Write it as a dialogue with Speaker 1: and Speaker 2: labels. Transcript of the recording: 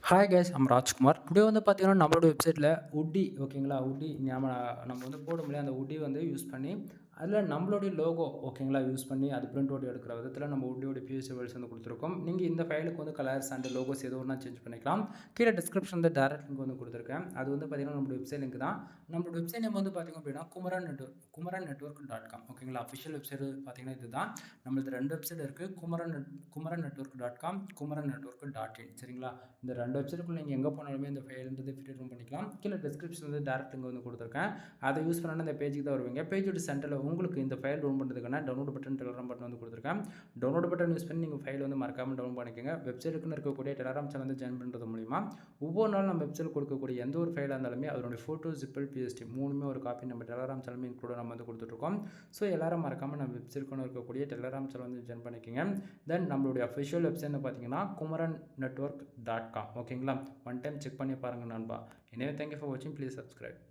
Speaker 1: Hi guys I'm Rajkumar. Today வந்து பார்த்தீங்கன்னா, நம்மளோட வெப்சைட்டில உட்டி ஓகேங்களா? உட்டி நம்ம வந்து போட முடியாது. அந்த உட்டி வந்து யூஸ் பண்ணி, அதில நம்மளுடைய லோகோ ஓகேங்களா? யூஸ் பண்ணி அது பிரிண்ட் அவுட் எடுக்கிற விதத்தில நம்ம உட்டியோட பிஎஸ்சி ஃபைல்ஸ் வந்து குடுத்துருக்கோம். நீங்க இந்த ஃபைலுக்கு வந்து கலர்ஸ் அண்ட் லோகோஸ் எது வேணா சேஞ்ச் பண்ணிக்கலாம். கீழ டிஸ்கிரிப்ஷன்ல டைரக்ட் லிங்க் வந்து குடுத்துருக்கேன். அது வந்து பார்த்தீங்கன்னா, நம்மளோட வெப்சைட் லிங்க் தான். நம்மளோட வெப்சைட் நேம் வந்து பார்த்தீங்க அப்படின்னா, குமரன் நெட்வொர்க்.com ஓகேங்களா? அஃபிஷியல் வெப்சைட் பார்த்தீங்கன்னா இதுதான். நம்மளது 2 வெப்சைட் இருக்கு. குமரன் நெட்வொர்க்.com, குமரன் நெட்வொர்க்.in சரிங்களா? இந்த 2 வெப்சைட்டுக்குள்ள நீங்க எங்க போனாலுமே இந்த ஃபைல்ன்றது ஃப்ரீ ரூம் பண்ணிக்கலாம். கீழ டிஸ்கிரிப்ஷன்ல வந்து டைரக்ட் லிங்க் வந்து குடுத்துருக்கேன். அதை யூஸ் பண்ணா இந்த பேஜுக்கு தான் வருவீங்க. பேஜோட சென்டர்ல உங்களுக்கு இந்த ஃபைல் ரூம் பண்ணுறதுக்கான டவுன்லோட் பட்டன், டெலகிராம் பட்டன் வந்து குடுத்துருக்கேன். டவுன்லோட் பட்டன் யூஸ் பண்ணி நீங்க ஃபைல் வந்து மறக்காம டவுன்லோட் பண்ணிக்கங்க. வெப்சைட்டுக்குன்னு இருக்கக்கூடிய டெலகிராம் சேனல் வந்து ஜாயின் பண்றது மூலியமா ஒவ்வொரு நாளும் நம்ம வெப்சைட்ல கொடுக்கக்கூடிய எந்த ஒரு ஃபைலா இருந்தாலுமே அதனுடைய ஃபோட்டோ, ஜிப்பல், பிஎஸ்டி 3மே ஒரு காப்பி நம்ம டெலகிராம் சேனல் இன்க்ளூட் நம்ம வந்து குடுத்துட்டுருக்கோம். ஸோ எல்லாரும் மறக்காம நம்ம வெப்சைட்க்குன்னு இருக்கக்கூடிய டெலகிராம் சேனல் வந்து ஜாயின் பண்ணிக்கங்க. தென் நம்மளுடைய அஃபிஷியல் வெப்சைட்னு பார்த்தீங்கன்னா குமரன் நெட்வொர்க்.com ஓகேங்களா? ஒன் டைம் செக் பண்ணி பாருங்க நண்பா. எனவே தேங்க் யூ ஃபார் வாட்சிங். Please subscribe.